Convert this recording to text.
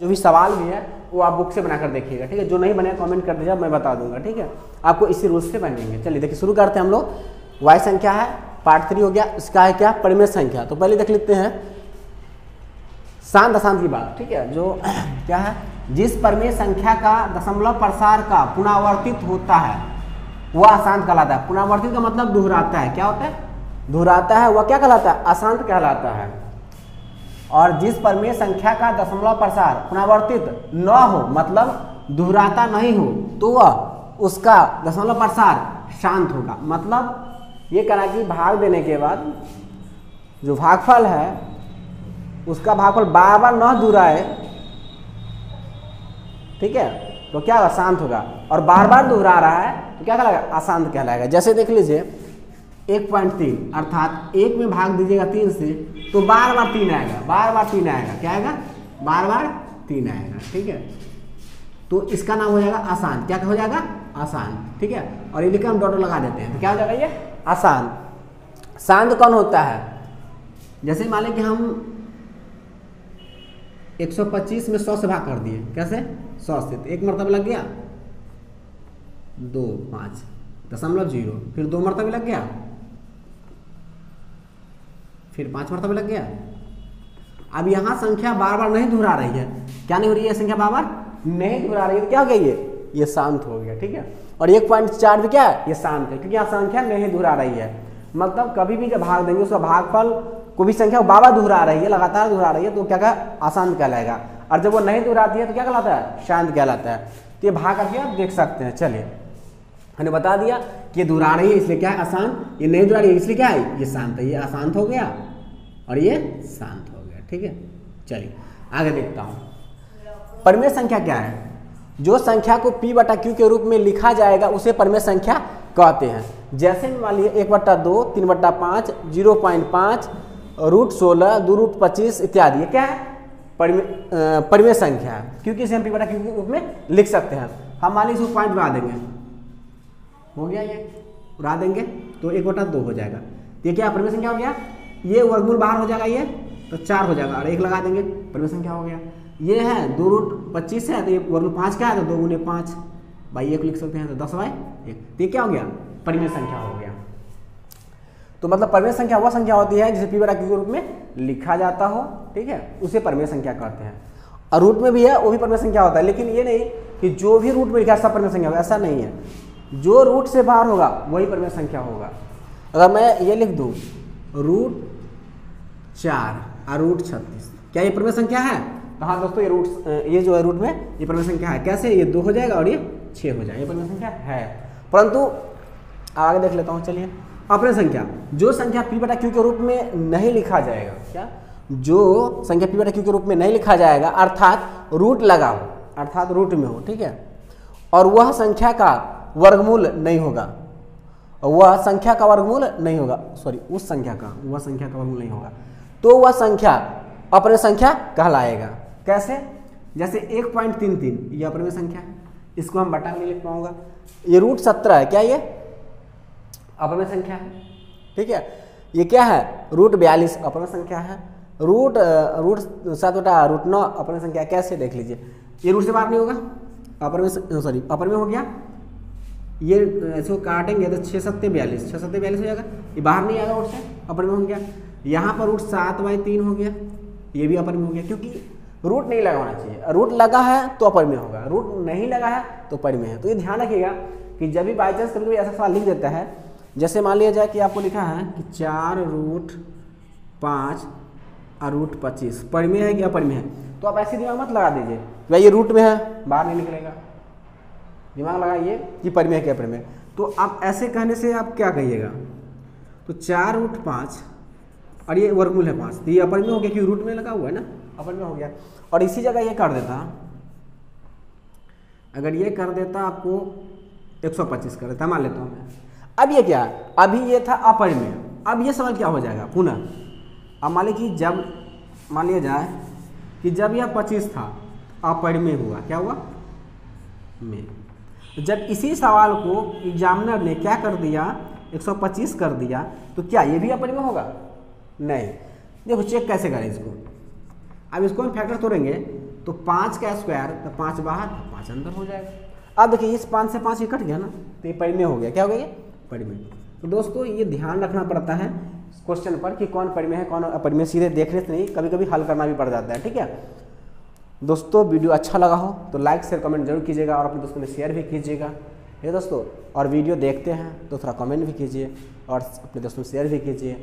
जो भी सवाल भी है वो आप बुक से बनाकर देखिएगा, ठीक है। जो नहीं बने कमेंट कर दीजिए, मैं बता दूंगा, ठीक है। आपको इसी रूल से बनेंगे। चलिए देखिए शुरू करते हैं हम लोग। वाई संख्या है, पार्ट 3 हो गया। इसका है क्या, परिमेय संख्या। तो पहले देख लेते हैं शांत अशांत की बात, ठीक है। जो क्या है, जिस परिमेय संख्या का दशमलव प्रसार का पुनरावर्तित होता है वह अशांत कहलाता है। पुनरावर्तित का मतलब दोहराता है। क्या होता है, दोहराता है। वह क्या कहलाता है, अशांत कहलाता है। और जिस परिमेय संख्या का दशमलव प्रसार पुनरावर्तित न हो, मतलब दोहराता नहीं हो, तो वह उसका दशमलव प्रसार शांत होगा। मतलब ये कहना कि भाग देने के बाद जो भागफल है उसका भागफल बार बार न दोहराए, ठीक है, तो क्या होगा, शांत होगा। और बार बार दोहरा रहा है तो क्या कहलाएगा, अशांत कहलाएगा। जैसे देख लीजिए 1.3 अर्थात 1 में भाग दीजिएगा 3 से तो बार बार 3 आएगा, बार बार 3 आएगा। क्या आएगा, बार बार 3 आएगा, ठीक है। तो इसका नाम हो जाएगा अशांत। क्या हो जाएगा, अशांत, ठीक है। और ये लिखकर हम डॉट लगा देते हैं तो क्या हो जाएगा, ये अशांत। शांत कौन होता है, जैसे मान लें कि हम 125 में 100 से भाग कर दिए। कैसे, 100 से, तो 1 मरतबा लग गया, 2 5 0.0, फिर 2 मरतबा लग गया, फिर 5 मरतबा लग गया। अब यहाँ संख्या बार बार नहीं दोहरा रही है। क्या नहीं हो रही है, संख्या बार बार नहीं दोहरा रही है, तो क्या हो गया, ये शांत हो गया, ठीक है। और 1.4 भी क्या है, ये शांत है, क्योंकि यहाँ संख्या नहीं दोहरा रही है। मतलब कभी भी जब भाग देंगे उसका भागफल को भी संख्या बार बार दोहरा रही है, लगातार दोहरा रही है, तो क्या अशांत कहलाएगा। और जब वो नहीं दोहराती है तो क्या कहलाता है, शांत कहलाता है। तो ये भाग करके आप देख सकते हैं। चलिए हमने बता दिया कि ये दोहरा रही है इसलिए क्या है, अशांत। ये नहीं दोहरा रही है इसलिए क्या है, ये शांत है। ये अशांत हो गया और ये शांत हो गया, ठीक है। चलिए आगे देखता हूँ। परिमेय संख्या क्या है, जो संख्या को p/q के रूप में लिखा जाएगा उसे परिमेय संख्या कहते हैं। जैसे मान लीजिए 1/2, 3/5, 0.5, √16, 2√25 इत्यादि। ये क्या है, परिमेय संख्या है, क्योंकि इसे हम p/q के रूप में लिख सकते हैं। हम मान लीजिए पॉइंट उड़ा देंगे, हो गया, ये उड़ा देंगे तो 1/2 हो जाएगा। ये क्या परिमेय संख्या हो गया। ये वर्गमूल बाहर हो जाएगा, ये तो 4 हो जाएगा, और 1 लगा देंगे, परिमेय संख्या हो गया। ये है 2√25 है, तो ये वर्गमूल 5 क्या है, तो 2 × 5 भाई 1 लिख सकते हैं, तो 10/1। तो ये क्या हो गया, परिमेय संख्या हो गया। तो मतलब परिमेय संख्या वह संख्या होती है जिसे p/q के रूप में लिखा जाता हो, ठीक है, उसे परिमेय संख्या कहते हैं। और रूट में भी है, वो भी परिमेय संख्या होता है। लेकिन ये नहीं कि जो भी रूट में लिखा है सब परिमेय संख्या होगा, ऐसा नहीं है। जो रूट से बाहर होगा वही परिमेय संख्या होगा। अगर मैं ये लिख दूँ √4 और √36, क्या ये परिमेय संख्या है, तो हाँ दोस्तों ये जो है रूट में ये परिमेय संख्या है। कैसे, ये 2 हो जाएगा और ये 6 हो जाएगा, ये परिमेय संख्या है। परंतु आगे देख लेता हूँ। चलिए अपरिमेय संख्या, जो संख्या p/q के रूप में नहीं लिखा जाएगा। क्या, जो संख्या p/q के रूप में नहीं लिखा जाएगा अर्थात रूट लगा हो, अर्थात रूट में हो, ठीक है, और वह संख्या का वर्गमूल नहीं होगा, वह संख्या का वर्गमूल नहीं होगा, सॉरी उस संख्या का, वह संख्या का वर्गमूल नहीं होगा, तो वह संख्या अपरिमेय संख्या कहलाएगा। कैसे, जैसे 1.33 ये अपरिमेय संख्या है, इसको हम बटा नहीं लिख पाऊंगा। ये √17 है, क्या ये अपरिमेय संख्या है, ठीक है। ये क्या है, √42 अपरिमेय संख्या है। √7/√9 अपरिमेय संख्या। कैसे, देख लीजिए, ये रूट से बाहर नहीं होगा, अपरिमेय हो गया। ये इसको काटेंगे तो 6 7 42, 6 7 42 हो जाएगा, ये बाहर नहीं आएगा, रूट से अपरिमेय हो गया। यहाँ पर √7/3 हो गया, ये भी अपरिमेय हो गया, क्योंकि रूट नहीं लगा होना चाहिए। रूट लगा है तो अपरिमेय होगा, रूट नहीं लगा है तो परिमेय है। तो ये ध्यान रखिएगा कि जब भी बाई चांस कभी ऐसा सवाल लिख देता है, जैसे मान लिया जाए कि आपको लिखा है कि 4√5 और √25 परिमेय है कि अपरिमेय है, तो आप ऐसे दिमाग मत लगा दीजिए भाई ये रूट में है, बाहर नहीं निकलेगा। दिमाग लगाइए कि परिमेय है कि अपरिमेय। तो आप ऐसे कहने से आप क्या कहिएगा, तो 4√5 और ये वर्गमूल है 5, तो ये अपरिमेय हो गया क्योंकि रूट में लगा हुआ है ना, अपरिमेय हो गया। और इसी जगह ये कर देता, अगर ये कर देता आपको 125 कर देता, मान लेता हूँ मैं। अब ये क्या है, अभी ये था अपरिमेय, अब ये सवाल क्या हो जाएगा पुनः। अब मान लीजिए कि जब मान लिया जाए कि जब यह 25 था अपरिमेय हुआ, क्या हुआ में। जब इसी सवाल को एग्जामिनर ने क्या कर दिया, 125 कर दिया, तो क्या ये भी अपरिमेय होगा, नहीं। देखो चेक कैसे करें इसको। अब इसको हम फैक्टर तोड़ेंगे तो 5 का स्क्वायर तो 5 बाहर 5 अंदर हो जाएगा। अब देखिए इस 5 से 5 ये कट गया ना, तो ये परिमेय हो गया। क्या हो गया ये? परिमेय। तो दोस्तों ये ध्यान रखना पड़ता है क्वेश्चन पर कि कौन परिमेय है कौन अपरिमेय, सीधे देखने से नहीं, कभी कभी हल करना भी पड़ जाता है। ठीक है दोस्तों, वीडियो अच्छा लगा हो तो लाइक शेयर कमेंट जरूर कीजिएगा और अपने दोस्तों में शेयर भी कीजिएगा। ये दोस्तों, और वीडियो देखते हैं तो थोड़ा कमेंट भी कीजिए और अपने दोस्तों में शेयर भी कीजिए।